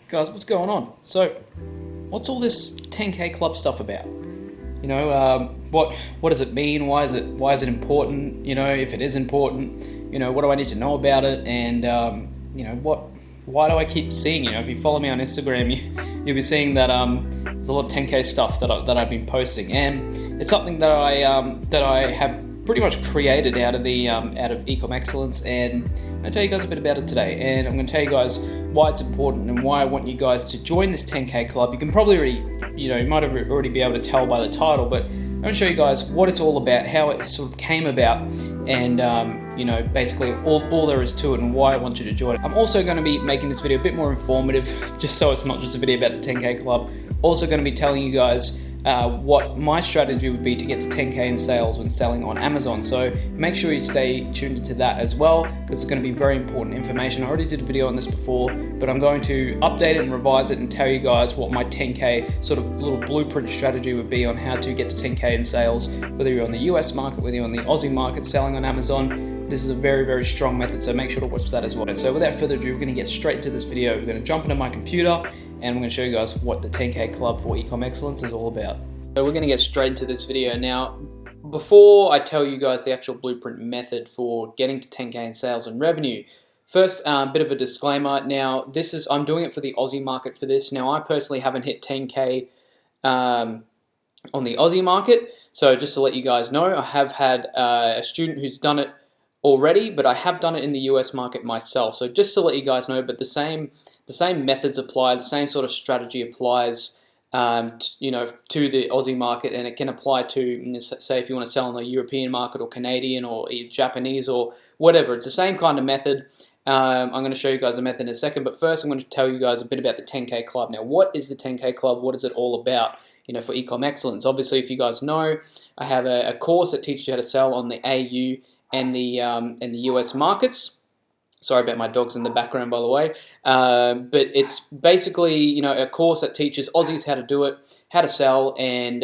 Guys, what's going on? So, what's all this 10K club stuff about? What does it mean? Why is it important? If it is important, what do I need to know about it? And why do I keep seeing? If you follow me on Instagram, you'll be seeing that there's a lot of 10K stuff that I've been posting, and it's something that I have pretty much created out of Ecom Excellence, and I'm going to tell you guys a bit about it today, and I'm going to tell you guys why it's important and why I want you guys to join this 10K club. You can probably already, you might have already be able to tell by the title, but I'm going to show you guys what it's all about, how it sort of came about, and basically all there is to it and why I want you to join it. I'm also going to be making this video a bit more informative, just so it's not just a video about the 10K club. Also going to be telling you guys what my strategy would be to get to 10K in sales when selling on Amazon. So make sure you stay tuned into that as well, because it's going to be very important information. I already did a video on this before, but I'm going to update it and revise it and tell you guys what my 10K sort of little blueprint strategy would be on how to get to 10K in sales, whether you're on the US market, whether you're on the Aussie market selling on Amazon. This is a very, very strong method, so make sure to watch that as well. So without further ado, we're going to get straight into this video. We're going to jump into my computer, and we're going to show you guys what the 10K Club for Ecom Excellence is all about. So we're going to get straight into this video. Now, before I tell you guys the actual blueprint method for getting to 10K in sales and revenue, first, a bit of a disclaimer. Now, I'm doing it for the Aussie market for this. Now, I personally haven't hit 10K on the Aussie market, so just to let you guys know, I have had a student who's done it already, but I have done it in the US market myself. So just to let you guys know, but the same methods apply, the same sort of strategy applies, to the Aussie market, and it can apply to, say, if you want to sell in the European market or Canadian or Japanese or whatever. It's the same kind of method. I'm going to show you guys the method in a second, but first I'm going to tell you guys a bit about the 10K Club. Now, what is the 10K Club? What is it all about? For Ecom Excellence. Obviously, if you guys know, I have a course that teaches you how to sell on the AU and the US markets. Sorry about my dogs in the background, by the way. But it's basically, a course that teaches Aussies how to do it, how to sell, and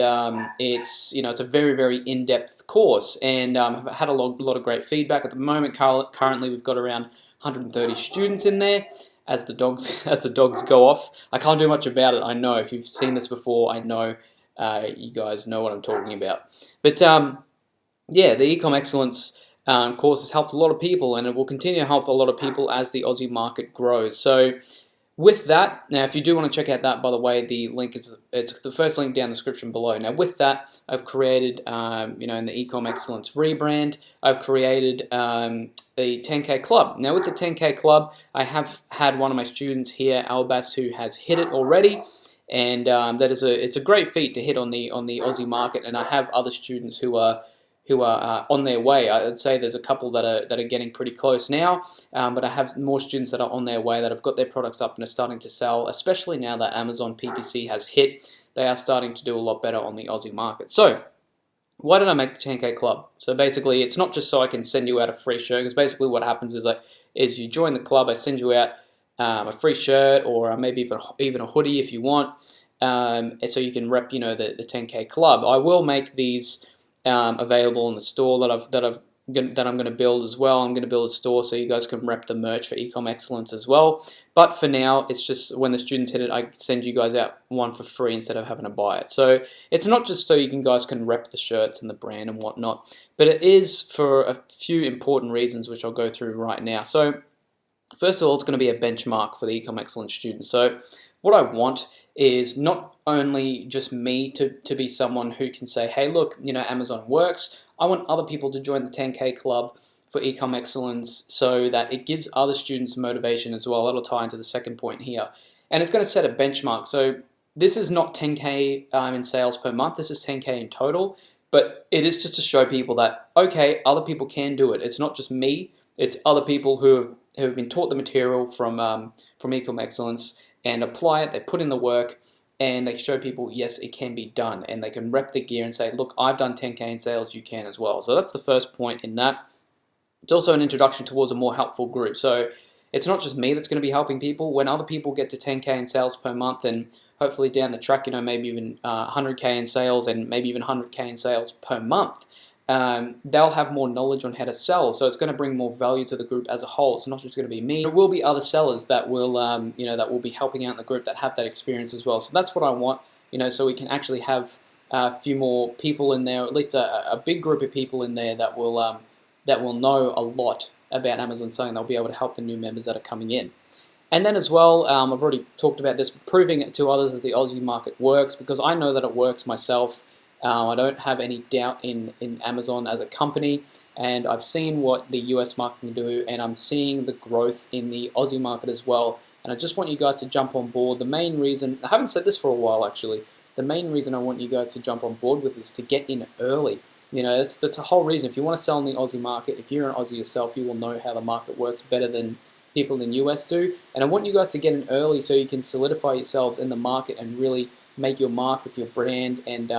it's a very, very in-depth course. And I've had a lot of great feedback at the moment. Currently, we've got around 130 students in there. As the dogs go off, I can't do much about it. I know if you've seen this before, I know you guys know what I'm talking about. But yeah, the Ecom Excellence course has helped a lot of people, and it will continue to help a lot of people as the Aussie market grows. So with that, now if you do want to check out that, by the way, the link it's the first link down in the description below. Now with that, I've created, in the Ecom Excellence rebrand, I've created the 10K Club. Now with the 10K Club, I have had one of my students here, Albas, who has hit it already. And it's a great feat to hit on the Aussie market, and I have other students who are on their way. I'd say there's a couple that are getting pretty close now, but I have more students that are on their way that have got their products up and are starting to sell, especially now that Amazon PPC has hit. They are starting to do a lot better on the Aussie market. So why did I make the 10K Club? So basically, it's not just so I can send you out a free shirt, because basically what happens is you join the club, I send you out a free shirt, or maybe even a hoodie if you want, so you can rep the 10K Club. I will make these available in the store that I'm going to build as well. I'm going to build a store so you guys can rep the merch for Ecom Excellence as well. But for now, it's just when the students hit it, I send you guys out one for free instead of having to buy it. So it's not just so you guys can rep the shirts and the brand and whatnot, but it is for a few important reasons, which I'll go through right now. So first of all, it's going to be a benchmark for the Ecom Excellence students. So what I want is not only just me to be someone who can say, hey, look, Amazon works. I want other people to join the 10K Club for Ecom Excellence so that it gives other students motivation as well. That'll tie into the second point here. And it's going to set a benchmark. So this is not 10K in sales per month. This is 10K in total. But it is just to show people that, okay, other people can do it. It's not just me. It's other people who have been taught the material from Ecom Excellence and apply it. They put in the work, and they show people, yes, it can be done, and they can rep the gear and say, look, I've done 10K in sales, you can as well. So that's the first point in that. It's also an introduction towards a more helpful group. So it's not just me that's going to be helping people. When other people get to 10K in sales per month, and hopefully down the track, maybe even 100K in sales and maybe even 100K in sales per month, they'll have more knowledge on how to sell. So it's going to bring more value to the group as a whole. It's not just going to be me. There will be other sellers that will, that will be helping out in the group that have that experience as well. So that's what I want, so we can actually have a few more people in there, at least a big group of people in there that will know a lot about Amazon selling. They'll be able to help the new members that are coming in. And then as well, I've already talked about this, proving it to others that the Aussie market works, because I know that it works myself. I don't have any doubt in Amazon as a company, and I've seen what the US market can do, and I'm seeing the growth in the Aussie market as well. And I just want you guys to jump on board. The main reason, I haven't said this for a while actually, the main reason I want you guys to jump on board with is to get in early. That's a whole reason. If you want to sell in the Aussie market, if you're an Aussie yourself, you will know how the market works better than people in the US do. And I want you guys to get in early so you can solidify yourselves in the market and really make your mark with your brand. And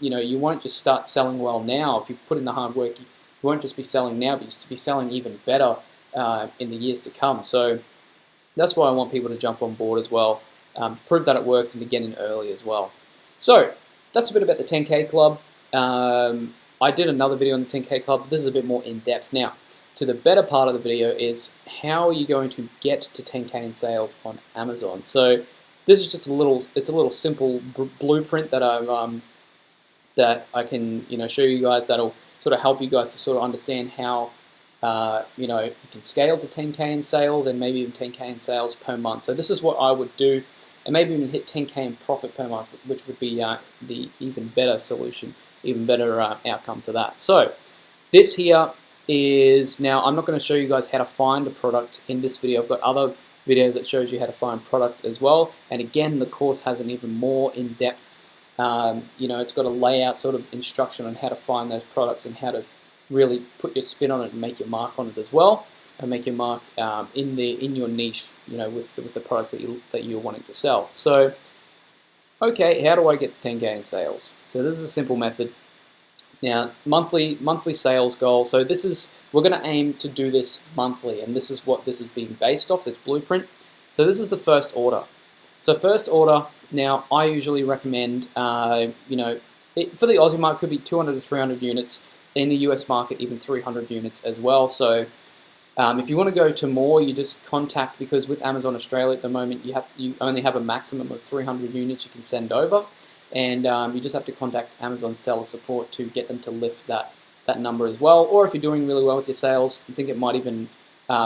you won't just start selling well now. If you put in the hard work, you won't just be selling now, but you'll be selling even better in the years to come. So that's why I want people to jump on board as well, to prove that it works and to get in early as well. So that's a bit about the 10K Club. I did another video on the 10K Club. This is a bit more in depth now. To the better part of the video is how are you going to get to 10K in sales on Amazon. So this is just a little simple blueprint that I can show you guys that'll sort of help you guys to sort of understand how you can scale to 10K in sales and maybe even 10K in sales per month. So this is what I would do, and maybe even hit 10K in profit per month, which would be the even better solution, even better outcome to that. So this here is, now I'm not going to show you guys how to find a product in this video. I've got other videos that shows you how to find products as well, and again the course has an even more in-depth it's got a layout sort of instruction on how to find those products and how to really put your spin on it and make your mark on it as well, and make your mark in your niche, with the products that you're wanting to sell. So okay, how do I get 10K in sales? So this is a simple method. Now, monthly sales goal. So we're going to aim to do this monthly, and this is what this is being based off, this blueprint. So this is the first order. So first order, now I usually recommend, for the Aussie market, could be 200 to 300 units. In the US market, even 300 units as well. So if you want to go to more, you just contact, because with Amazon Australia at the moment, you only have a maximum of 300 units you can send over. And you just have to contact Amazon seller support to get them to lift that number as well. Or if you're doing really well with your sales, I think it might even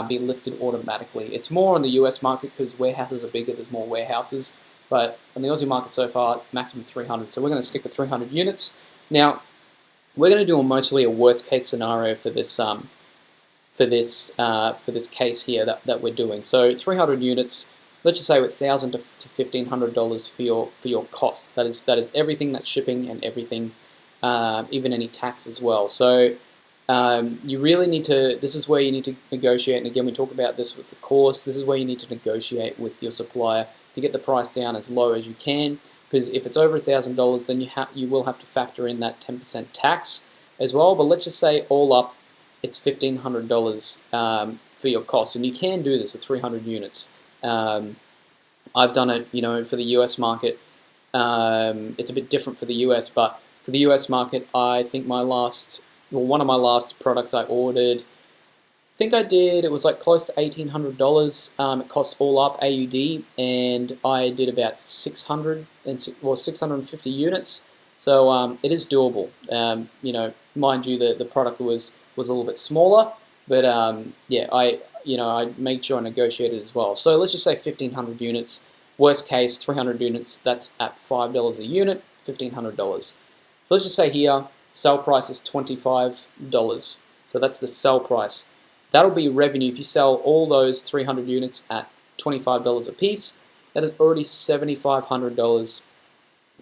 be lifted automatically. It's more on the US market because warehouses are bigger, there's more warehouses. But on the Aussie market so far, maximum 300. So we're going to stick with 300 units. Now, we're going to do mostly a worst case scenario for this case here that we're doing. So 300 units. Let's just say with $1,000 to $1,500 for your costs. That is everything, that's shipping and everything, even any tax as well. So you really need to. This is where you need to negotiate. And again, we talk about this with the course. This is where you need to negotiate with your supplier to get the price down as low as you can. Because if it's over $1,000, then you will have to factor in that 10% tax as well. But let's just say all up, it's $1,500 for your costs, and you can do this with 300 units. I've done it, for the US market. It's a bit different for the US, but for the US market, I think one of my last products I ordered, I think it was like close to $1,800. It cost all up AUD, and I did about 650 units. So it is doable. Mind you, the product was a little bit smaller, but yeah, I made sure I negotiated as well. So let's just say 1,500 units. Worst case, 300 units. That's at $5 a unit, $1,500. So let's just say here, sell price is $25. So that's the sell price. That'll be revenue. If you sell all those 300 units at $25 a piece, that is already $7,500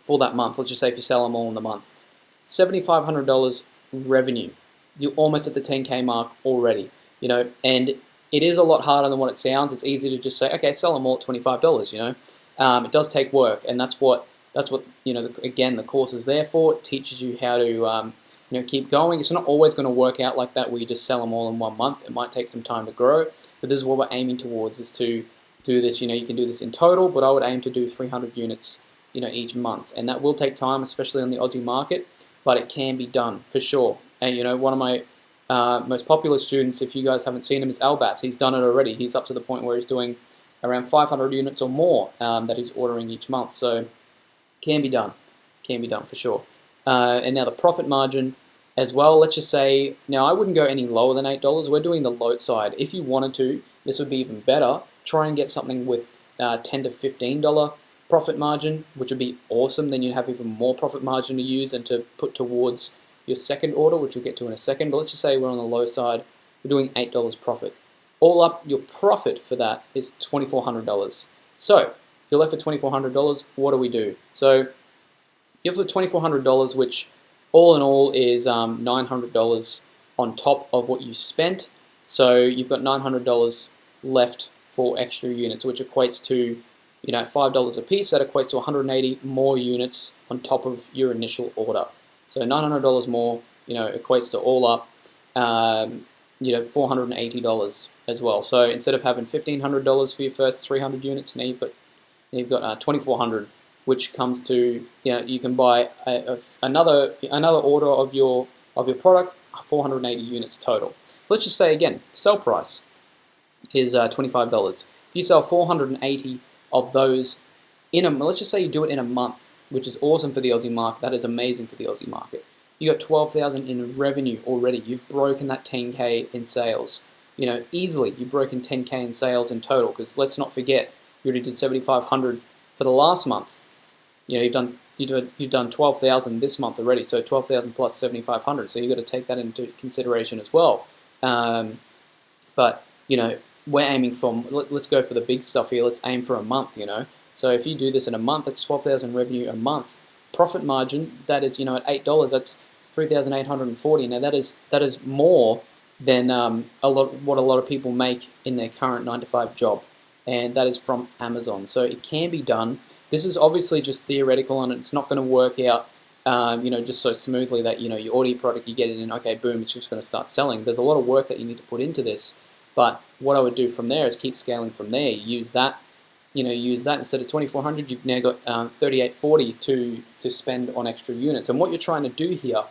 for that month. Let's just say if you sell them all in the month. $7,500 revenue. You're almost at the 10K mark already, and it is a lot harder than what it sounds. It's easy to just say, okay, sell them all at $25, It does take work, and that's what again, the course is there for. It teaches you how to keep going. It's not always going to work out like that where you just sell them all in 1 month. It might take some time to grow, but this is what we're aiming towards, is to do this. You can do this in total, but I would aim to do 300 units each month, and that will take time, especially on the Aussie market, but it can be done for sure. And one of my most popular students, if you guys haven't seen him, is Albas. He's done it already. He's up to the point where he's doing around 500 units or more that he's ordering each month. So can be done for sure. And now the profit margin as well, let's just say, now I wouldn't go any lower than $8. We're doing the low side. If you wanted to, this would be even better. Try and get something with $10 to $15 profit margin, which would be awesome. Then you'd have even more profit margin to use and to put towards your second order, which we'll get to in a second. But let's just say we're on the low side. We're doing $8 profit. All up, your profit for that is $2,400. So you're left with $2,400. What do we do? So you're left with $2,400, which all in all is $900 on top of what you spent. So you've got $900 left for extra units, which equates to $5 a piece. That equates to 180 more units on top of your initial order. So $900 more, equates to all up, $480 as well. So instead of having $1,500 for your first 300 units, now you've got $2,400, which comes to you can buy another order of your product, 480 units total. So let's just say again, sell price is $25. If you sell 480 of those let's just say you do it in a month, which is awesome for the Aussie market. That is amazing for the Aussie market. You got 12,000 in revenue already. You've broken that 10K in sales. Easily you've broken 10K in sales in total, because let's not forget, you already did 7,500 for the last month. You've done 12,000 this month already, so 12,000 plus 7,500. So you've got to take that into consideration as well. But we're aiming for, let's go for the big stuff here. Let's aim for a month. So if you do this in a month, that's 12,000 revenue a month. Profit margin, that is at $8, that's 3,840. Now that is more than what a lot of people make in their current 9-to-5 job, and that is from Amazon. So it can be done. This is obviously just theoretical, and it's not going to work out just so smoothly that you order your product, you get it in, okay, boom, it's just going to start selling. There's a lot of work that you need to put into this, but what I would do from there is keep scaling from there. Use that instead of 2,400, you've now got 3,840 to spend on extra units. And what you're trying to do here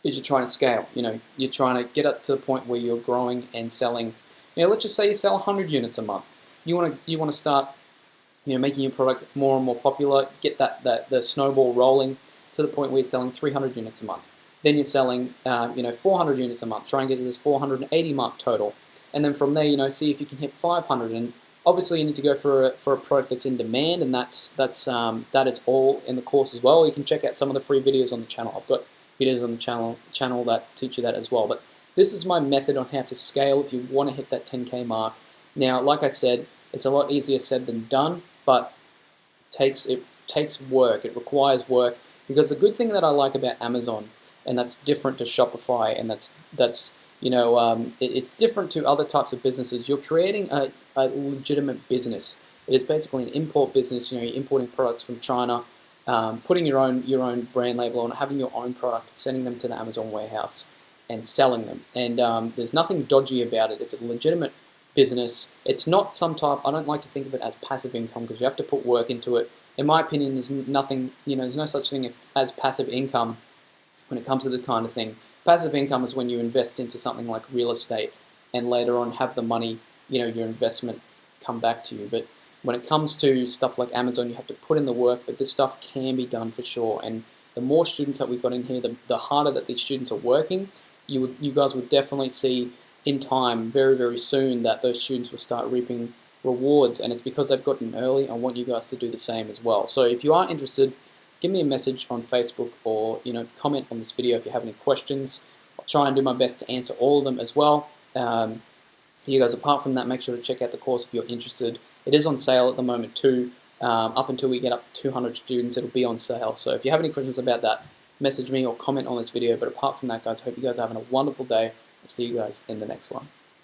is you're trying to scale. You're trying to get up to the point where you're growing and selling. Let's just say you sell 100 units a month. You want to start making your product more and more popular. Get the snowball rolling to the point where you're selling 300 units a month. Then you're selling 400 units a month. Try and get to this 480 mark total. And then from there, see if you can hit 500. And obviously, you need to go for a product that's in demand, and that is all in the course as well. You can check out some of the free videos on the channel. I've got videos on the channel that teach you that as well. But this is my method on how to scale if you want to hit that 10K mark. Now, like I said, it's a lot easier said than done, but it takes work. It requires work, because the good thing that I like about Amazon, and that's different to Shopify, and it's different to other types of businesses. You're creating a legitimate business. It is basically an import business. You're importing products from China, putting your own brand label on, having your own product, sending them to the Amazon warehouse, and selling them. And there's nothing dodgy about it. It's a legitimate business. It's not some type. I don't like to think of it as passive income, because you have to put work into it. In my opinion, there's nothing. There's no such thing as passive income when it comes to this kind of thing. Passive income is when you invest into something like real estate, and later on have the money, your investment come back to you. But when it comes to stuff like Amazon, you have to put in the work, but this stuff can be done for sure. And the more students that we've got in here, the harder that these students are working. You guys would definitely see in time, very, very soon, that those students will start reaping rewards, and it's because they've gotten early. I want you guys to do the same as well. So if you are interested, give me a message on Facebook, or comment on this video if you have any questions. I'll try and do my best to answer all of them as well. You guys, apart from that, make sure to check out the course if you're interested. It is on sale at the moment too. Up until we get up to 200 students, it'll be on sale. So if you have any questions about that, message me or comment on this video. But apart from that, guys, I hope you guys are having a wonderful day. I'll see you guys in the next one.